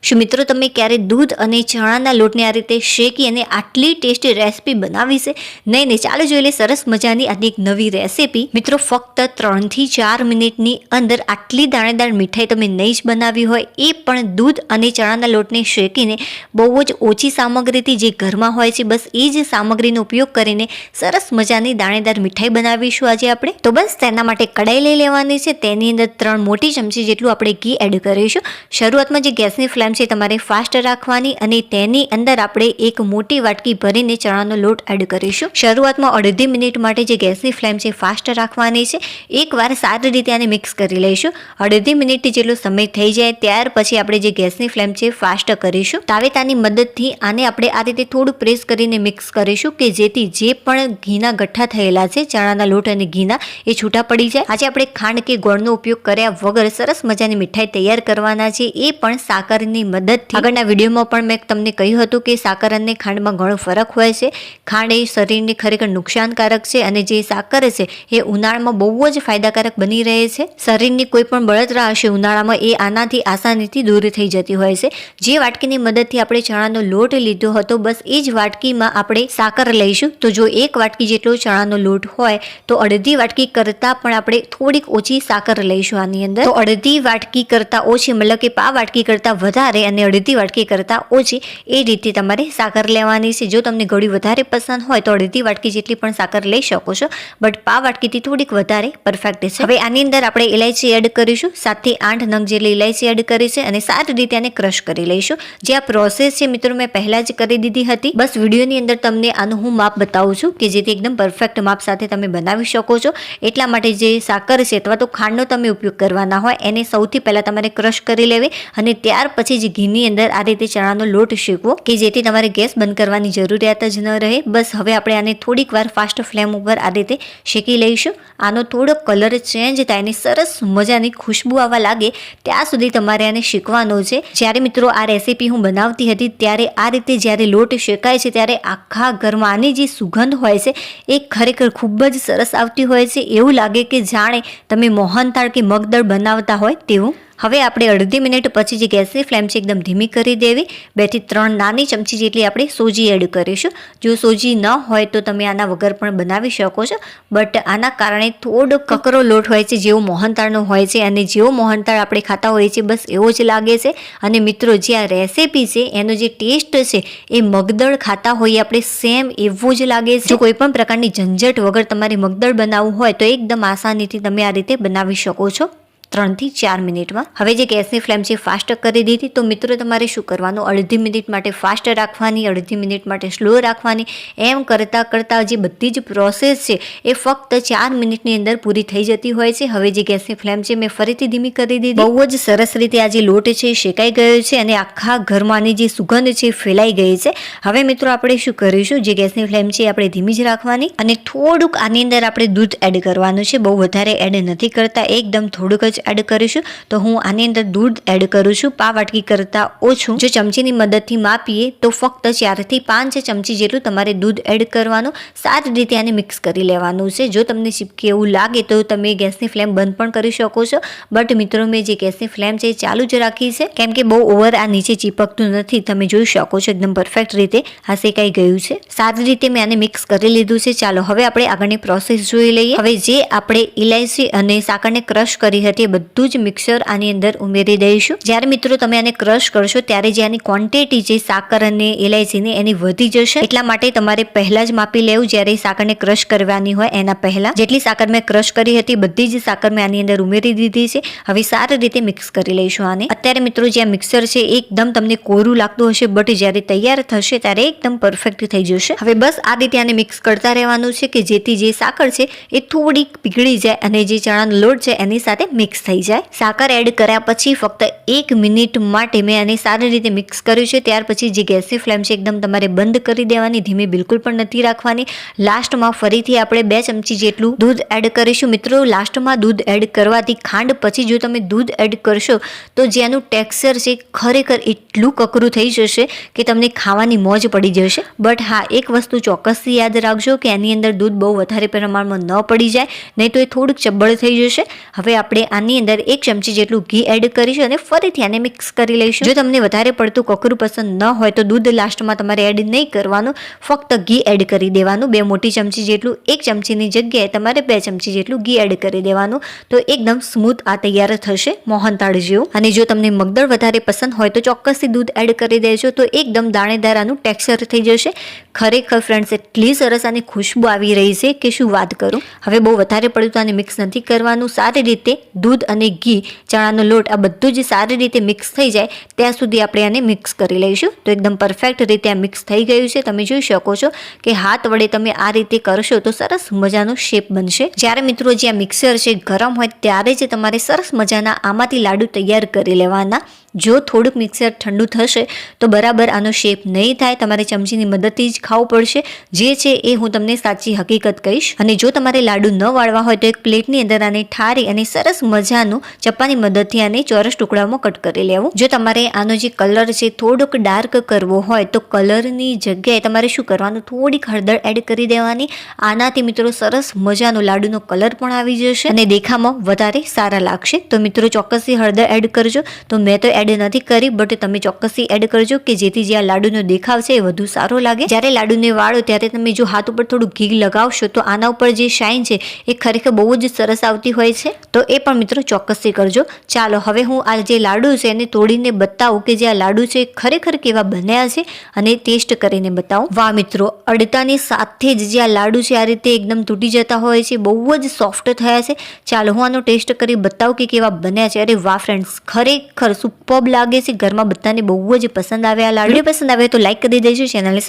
શું મિત્રો તમે ક્યારે દૂધ અને ચણાના લોટને આ રીતે શેકી અને આટલી ટેસ્ટી રેસીપી બનાવી છે? નહીં, ચાલો જોઈ લે સરસ મજાની આની એક નવી રેસીપી. મિત્રો ફક્ત 3 થી 4 મિનિટની અંદર આટલી દાણેદાર મીઠાઈ તમે નહીં જ બનાવી હોય, એ પણ દૂધ અને ચણાના લોટને શેકીને બહુ જ ઓછી સામગ્રીથી જે ઘરમાં હોય છે બસ એ જ સામગ્રીનો ઉપયોગ કરીને સરસ મજાની દાણેદાર મીઠાઈ બનાવીશું આજે આપણે. તો બસ તેના માટે કડાઈ લઈ લેવાની છે. તેની અંદર 3 મોટી ચમચી જેટલું આપણે ઘી એડ કરીશું. શરૂઆતમાં જે ગેસની ફ્લેમ છે તમારે ફાસ્ટ રાખવાની અને તેની અંદર આપણે એક મોટી વાટકી ભરીને ચણાનો લોટ એડ કરીશું. શરૂઆતમાં અડધી મિનિટ માટે જે ગેસની ફ્લેમ છે ફાસ્ટ રાખવાની છે. એકવાર સારી રીતે આને મિક્સ કરી લઈશું. અડધી મિનિટ જેટલો સમય થઈ જાય ત્યાર પછી આપણે જે ગેસની ફ્લેમ છે ફાસ્ટ કરીશું. તાવેતાની મદદથી આને આપણે આ રીતે થોડું પ્રેસ કરીને મિક્સ કરીશું કે જેથી જે પણ ઘીના ગઠ્ઠા થયેલા છે ચણાના લોટ અને ઘીના એ છૂટા પડી જાય. આજે આપણે ખાંડ કે ગોળનો ઉપયોગ કર્યા વગર સરસ મજાની મીઠાઈ તૈયાર કરવાના છે, એ પણ સાકરની મદદથી. આગળના વિડીયોમાં પણ મેં તમને કહ્યું હતું કે સાકર અને ખાંડમાં ઘણો ફરક હોય છે. ખાંડ એ શરીરને ખરેખર નુકસાનકારક છે અને જે સાકર છે એ ઉનાળામાં બહુ જ ફાયદાકારક બની રહે છે. શરીરની કોઈ પણ બળતરા હશે ઉનાળામાં એ આનાથી આસાનીથી દૂર થઈ જતી હોય છે. જે વાટકીની મદદથી આપણે ચણાનો લોટ લીધો હતો બસ એ જ વાટકીમાં આપણે સાકર લઈશું. તો જો 1 વાટકી જેટલો ચણાનો લોટ હોય તો અડધી વાટકી કરતાં પણ આપણે થોડીક ઓછી સાકર લઈશું આની અંદર. તો અડધી વાટકી કરતાં ઓછી મતલબ કે પા વાટકી કરતાં વધારે અને અડધી વાટકી કરતાં ઓછી એ રીતે તમારે સાકર લેવાની છે. જો તમને ગળી વધારે પસંદ હોય તો અડધી વાટકી જેટલી પણ સાકર લઈ શકો છો, બટ પા વાટકીથી થોડીક વધારે પરફેક્ટ છે. હવે આની અંદર આપણે ઇલાયચી એડ કરીશું. 7 થી 8 નંગ જેટલી ઇલાયચી એડ કરી છે અને સારી રીતે આને ક્રશ કરી લઈશું. જે આ પ્રોસેસ છે મિત્રો મેં પહેલા જ કરી દીધી હતી. બસ વિડીયોની અંદર તમને આનું હું માપ બતાવું છું કે જેથી એકદમ પરફેક્ટ માપ સાથે તમે બનાવી શકો છો. એટલા માટે જે સાકર છે અથવા તો ખાંડનો તમે ઉપયોગ કરવાના હોય એને સૌથી પહેલા તમારે ક્રશ કરી લેવી અને ત્યાર પછી જ ઘીની અંદર આ રીતે ચણાનો લોટ શેકવો કે જેથી તમારે ગેસ બંધ કરવાની જરૂરિયાત જ ન રહે. બસ હવે આપણે આને થોડીક વાર ફાસ્ટ ફ્લેમ ઉપર આ રીતે શેકી લઈશું. આનો થોડો કલર ચેન્જ થાય અને સરસ મજાની ખુશ્બુ આવવા લાગે ત્યાં સુધી તમારે આને શેકવાનો છે. જ્યારે મિત્રો આ રેસીપી હું બનાવતી હતી ત્યારે આ રીતે જ્યારે લોટ શેકાય છે ત્યારે આખા ઘરમાં આની જે સુગંધ હોય છે એ ખરેખર ખૂબ જ સરસ આવતી હોય છે. એવું લાગે કે જાણે તમે મોહનથાળ કે મગદળ બનાવતા હોય તેવું. હવે આપણે અડધી મિનિટ પછી જે ગેસની ફ્લેમ છે એકદમ ધીમી કરી દેવી. 2 થી 3 નાની ચમચી જેટલી આપણે સોજી એડ કરીશું. જો સોજી ન હોય તો તમે આના વગર પણ બનાવી શકો છો, બટ આના કારણે થોડો કકરો લોટ હોય છે જેવો મોહનથાળનો હોય છે અને જેવો મોહનથાળ આપણે ખાતા હોઈએ છીએ બસ એવો જ લાગે છે. અને મિત્રો જે આ રેસીપી છે એનો જે ટેસ્ટ છે એ મગદળ ખાતા હોઈએ આપણે સેમ એવો જ લાગે છે. જો કોઈ પણ પ્રકારની ઝંઝટ વગર તમારે મગદળ બનાવવું હોય તો એકદમ આસાનીથી તમે આ રીતે બનાવી શકો છો 3 થી 4 મિનિટમાં. હવે જે ગેસની ફ્લેમ છે ફાસ્ટ કરી દીધી. તો મિત્રો તમારે શું કરવાનું, અડધી મિનિટ માટે ફાસ્ટ રાખવાની, અડધી મિનિટ માટે સ્લો રાખવાની. એમ કરતાં કરતાં જે બધી જ પ્રોસેસ છે એ ફક્ત 4 મિનિટની અંદર પૂરી થઈ જતી હોય છે. હવે જે ગેસની ફ્લેમ છે મેં ફરીથી ધીમી કરી દીધી. બહુ જ સરસ રીતે આ જે લોટ છે શેકાઈ ગયો છે અને આખા ઘરમાં આની જે સુગંધ છે ફેલાઈ ગઈ છે. હવે મિત્રો આપણે શું કરીશું, જે ગેસની ફ્લેમ છે આપણે ધીમી જ રાખવાની અને થોડુંક આની અંદર આપણે દૂધ એડ કરવાનું છે. બહુ વધારે એડ નથી કરતા, એકદમ થોડુંક જ એડ કરીશું. તો હું આની અંદર દૂધ એડ કરું છું પા વાટકી કરતાં ઓછું. જો ચમચીની મદદથી માપીએ તો ફક્ત 4 થી 5 ચમચી જેટલું તમારે દૂધ એડ કરવાનું. સારી રીતે આને મિક્સ કરી લેવાનું છે. જો તમને ચીપકે એવું લાગે તો તમે ગેસની ફ્લેમ બંધ પણ કરી શકો છો, બટ મિત્રો મેં જે ગેસની ફ્લેમ છે ચાલુ જ રાખી છે કેમ કે બહુ ઓવર આ નીચે ચીપકતું નથી. તમે જોઈ શકો છો એકદમ પરફેક્ટ રીતે આ શેકાઈ ગયું છે. સારી રીતે મેં આને મિક્સ કરી લીધું છે. ચાલો હવે આપણે આગળની પ્રોસેસ જોઈ લઈએ. હવે જે આપણે ઇલાયચી અને સાકરને ક્રશ કરી હતી બધું જ મિક્સર આની અંદર ઉમેરી દઈશું. જ્યારે મિત્રો તમે આને ક્રશ કરશો ત્યારે જે આની ક્વોન્ટિટી છે સાકર અને ઇલાયચીની એની વધી જશે. એટલા માટે તમારે પહેલા જ માપી લેવું જ્યારે સાકરને ક્રશ કરવાની હોય એના પહેલા. જેટલી સાકર મેં ક્રશ કરી હતી બધી જ સાકર મેં આની અંદર ઉમેરી દીધી છે. હવે સારી રીતે મિક્સ કરી લઈશું આને. અત્યારે મિત્રો જે આ મિક્સર છે એકદમ તમને કોરું લાગતું હશે, બટ જ્યારે તૈયાર થશે ત્યારે એકદમ પરફેક્ટ થઈ જશે. હવે બસ આ રીતે આને મિક્સ કરતા રહેવાનું છે કે જેથી જે સાકર છે એ થોડીક પીગળી જાય અને જે ચણાનો લોટ છે એની સાથે મિક્સ થઈ જાય. સાકર એડ કર્યા પછી ફક્ત 1 મિનિટ માટે મેં આને સારી રીતે મિક્સ કર્યું છે. ત્યાર પછી જે ગેસની ફ્લેમ છે એકદમ તમારે બંધ કરી દેવાની, ધીમી બિલકુલ પણ નથી રાખવાની. લાસ્ટમાં ફરીથી આપણે 2 ચમચી જેટલું દૂધ એડ કરીશું. મિત્રો લાસ્ટમાં દૂધ એડ કરવાથી ખાંડ પછી જો તમે દૂધ એડ કરશો તો જે આનું ટેક્સચર છે ખરેખર એટલું કકરું થઈ જશે કે તમને ખાવાની મોજ પડી જશે. બટ હા, એક વસ્તુ ચોક્કસથી યાદ રાખજો કે આની અંદર દૂધ બહુ વધારે પ્રમાણમાં ન પડી જાય, નહીં તો એ થોડુંક ચબ્બળ થઈ જશે. હવે આપણે આને આની અંદર 1 ચમચી જેટલું ઘી એડ કરીશું અને ફરીથી આને મિક્સ કરી લઈશું. જો તમને વધારે પડતું કકરું પસંદ ન હોય તો દૂધ લાસ્ટમાં તમારે એડ નહીં કરવાનું, ફક્ત ઘી એડ કરી દેવાનું. 2 મોટી ચમચી જેટલું, 1 ચમચીની જગ્યાએ તમારે 2 ચમચી જેટલું ઘી એડ કરી દેવાનું. તો એકદમ સ્મૂથ આ તૈયાર થશે મોહનથાળ જેવું. અને જો તમને મગદળ વધારે પસંદ હોય તો ચોક્કસથી દૂધ એડ કરી દેજો, તો એકદમ દાણેદાર આનું ટેક્સચર થઈ જશે. ખરેખર ફ્રેન્ડ્સ એટલી સરસ આની ખુશ્બુ આવી રહી છે કે શું વાત કરું. હવે બહુ વધારે પડતું આને મિક્સ નથી કરવાનું. સારી રીતે દૂધ અને ઘી, ચણાનો લોટ આ બધું જ સારી રીતે મિક્સ થઈ જાય ત્યાં સુધી આપણે આને મિક્સ કરી લઈશું. તો એકદમ પરફેક્ટ રીતે આ મિક્સ થઈ ગયું છે. તમે જોઈ શકો છો કે હાથ વડે તમે આ રીતે કરશો તો સરસ મજાનો શેપ બનશે. જ્યારે મિત્રો જે આ મિક્સર છે ગરમ હોય ત્યારે જ તમારે સરસ મજાના આમાંથી લાડુ તૈયાર કરી લેવાના. જો થોડુંક મિક્સર ઠંડુ થશે તો બરાબર આનો શેપ નહીં થાય, તમારે ચમચીની મદદથી જ ખાવું પડશે. જે છે એ હું તમને સાચી હકીકત કહીશ. અને જો તમારે લાડુ ન વાળવા હોય તો એક પ્લેટની અંદર આને ઠારી અને સરસ મજાનું ચપ્પાની મદદથી આને ચોરસ ટુકડામાં કટ કરી લેવું. જો તમારે આનો જે કલર છે થોડોક ડાર્ક કરવો હોય તો કલરની જગ્યાએ તમારે શું કરવાનું, થોડીક હળદર એડ કરી દેવાની. આનાથી મિત્રો સરસ મજાનો લાડુનો કલર પણ આવી જશે અને દેખામાં વધારે સારા લાગશે. તો મિત્રો ચોક્કસથી હળદર એડ કરજો. તો મેં તો એડ નથી કરી, બટ તમે ચોક્કસથી એડ કરજો કે જેથી જે આ લાડુનો દેખાવ છે એ વધુ સારો લાગે. જ્યારે લાડુને વાળો ત્યારે તમે જો હાથ ઉપર થોડું ઘી લગાવશો તો આના ઉપર જે શાઇન છે એ ખરેખર બહુ જ સરસ આવતી હોય છે. તો એ પણ મિત્રો ચોક્કસથી કરજો. ચાલો હવે હું આ જે લાડુ છે એને તોડીને બતાવું કે જે આ લાડુ છે ખરેખર કેવા બન્યા છે અને ટેસ્ટ કરીને બતાવું. વાહ મિત્રો, અડતાની સાથે જ જે આ લાડુ છે આ રીતે એકદમ તૂટી જતા હોય છે, બહુ જ સોફ્ટ થયા છે. ચાલો હું આનો ટેસ્ટ કરી બતાવું કે કેવા બન્યા છે. અરે વાહ ફ્રેન્ડ્સ, ખરેખર સુપર્બ લાગે છે. ઘરમાં બધાને બહુ જ પસંદ આવે આ લાડુ. પસંદ આવે તો લાઈક કરી દેજો, ચેનલને